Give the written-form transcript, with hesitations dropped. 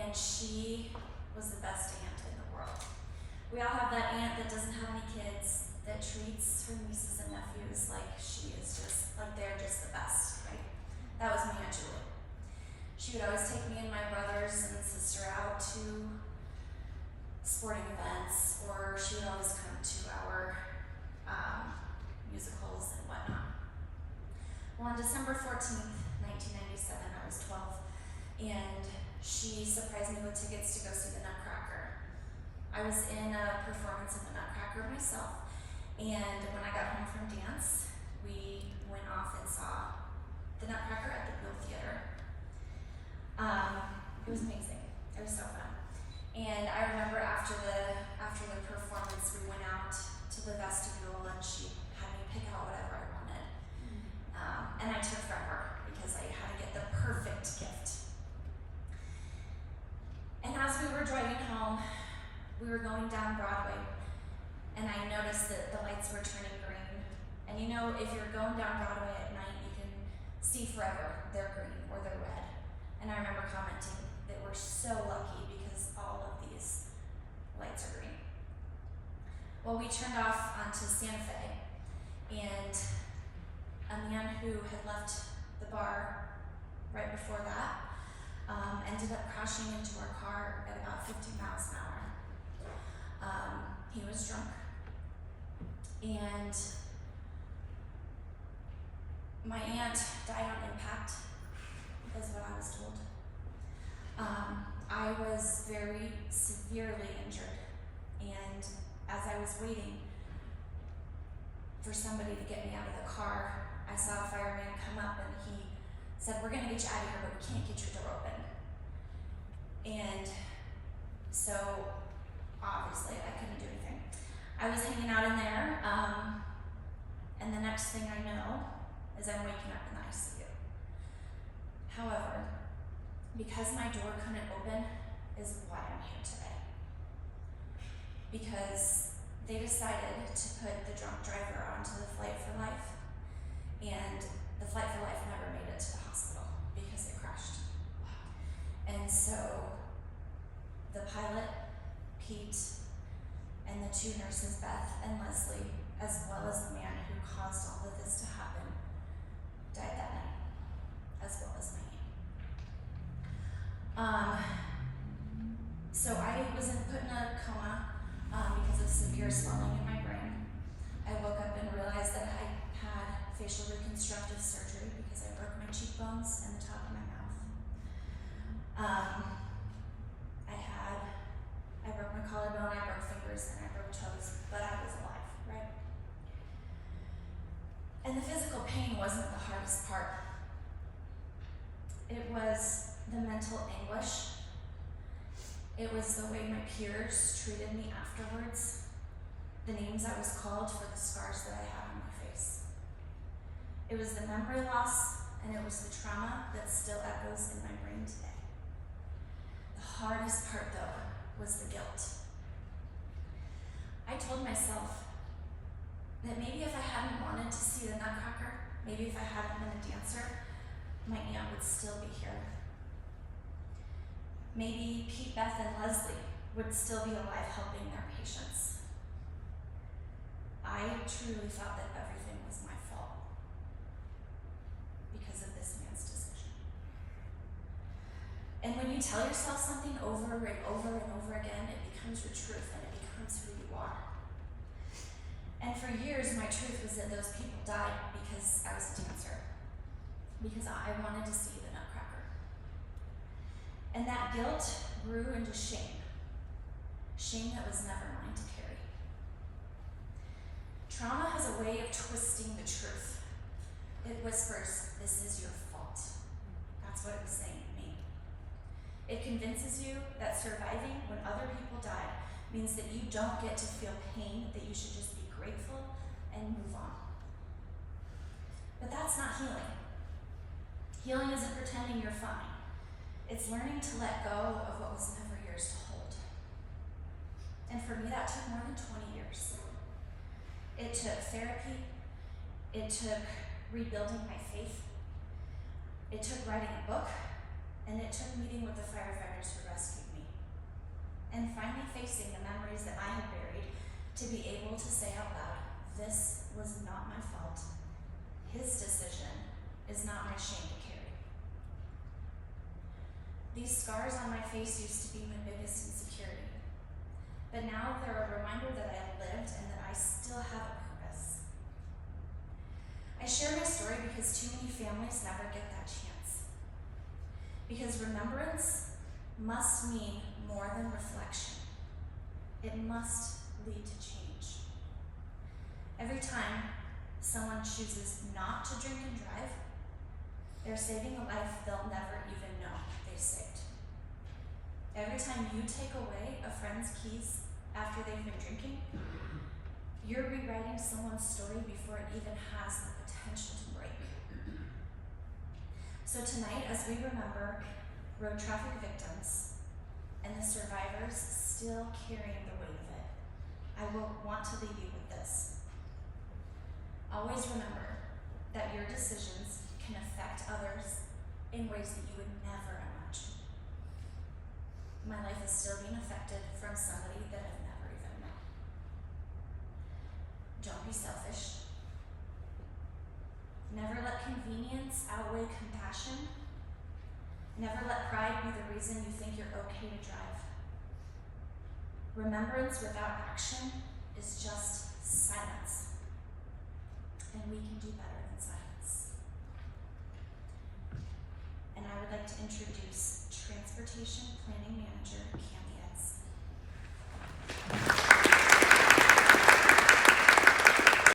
and she was the best aunt in the world. We all have that aunt that doesn't have any kids, that treats her nieces and nephews like she is just, like they're just the best, right? That was me, Aunt Julie. She would always take me and my brothers and sister out to sporting events, or she would always come to our musicals and whatnot. Well, on December 14th, 1997, I was 12, and she surprised me with tickets to go see the Nutcracker. I was in a performance of the Nutcracker myself, and when I got home from dance, we went off and saw the Nutcracker at the Bill Theater. It was amazing. It was so fun. And I remember after the performance, we went out to the vestibule, and she had me pick out whatever I wanted. And I took forever because I had to get the perfect gift. And as we were driving home, we were going down Broadway, and I noticed that the lights were turning green. And you know, if you're going down Broadway at night, you can see forever they're green or they're red. And I remember commenting that we're so lucky because all of these lights are green. Well, we turned off onto Santa Fe, and a man who had left the bar right before that ended up crashing into our car at about 50 miles an hour. He was drunk, and my aunt died on impact, is what I was told. I was very severely injured, and as I was waiting for somebody to get me out of the car, I saw a fireman come up, and he said, "We're gonna get you out of here, but we can't get your door open." And so obviously I couldn't do anything. I was hanging out in there, and the next thing I know is I'm waking up in the ICU. However, because my door couldn't open is why I'm here today. Because they decided to put the drunk driver onto the Flight for Life, and the Flight for Life never made it to the hospital because it crashed. And so the pilot, Pete, and the two nurses, Beth and Leslie, as well as the man who caused all of this to happen, died that night, as well as my aunt. So I was put in a coma because of severe swelling in my brain. I woke up and realized that I had facial reconstructive surgery because I broke my cheekbones and the top of my mouth. I broke my collarbone, I broke fingers, and I broke toes, but I was alive, right? And the physical pain wasn't the hardest part. It was the mental anguish. It was the way my peers treated me afterwards, the names I was called for the scars that I had on my face. It was the memory loss, and it was the trauma that still echoes in my brain today. The hardest part, though, was the guilt. I told myself that maybe if I hadn't wanted to see the Nutcracker, maybe if I hadn't been a dancer, my aunt would still be here. Maybe Pete, Beth, and Leslie would still be alive helping their patients. I truly thought that everything was my fault because of this man's decision. And when you tell yourself something over and over and over again, it becomes your truth and it becomes who you are. And for years, my truth was that those people died because I was a dancer, because I wanted to see the Nutcracker. And that guilt grew into shame, shame that was never mine to carry. Trauma has a way of twisting the truth. It whispers, "This is your fault." That's what it was saying to me. It convinces you that surviving when other people died means that you don't get to feel pain, that you should just be grateful and move on. But that's not healing. Healing isn't pretending you're fine. It's learning to let go of what was never yours to hold. And for me, that took more than 20 years. It took therapy. It took rebuilding my faith. It took writing a book. And it took meeting with the firefighters who rescued facing the memories that I had buried, to be able to say out loud, this was not my fault. His decision is not my shame to carry. These scars on my face used to be my biggest insecurity, but now they're a reminder that I lived and that I still have a purpose. I share my story because too many families never get that chance. Because remembrance must mean more than reflection. It must lead to change. Every time someone chooses not to drink and drive, they're saving a life they'll never even know they saved. Every time you take away a friend's keys after they've been drinking, you're rewriting someone's story before it even has the potential to break. So tonight, as we remember road traffic victims and the survivors still carrying the weight of it, I will want to leave you with this. Always remember that your decisions can affect others in ways that you would never imagine. My life is still being affected from somebody that I've never even met. Don't be selfish. Never let convenience outweigh compassion. Never let pride be the reason you think you're okay to drive. Remembrance without action is just silence. And we can do better than silence. And I would like to introduce Transportation Planning Manager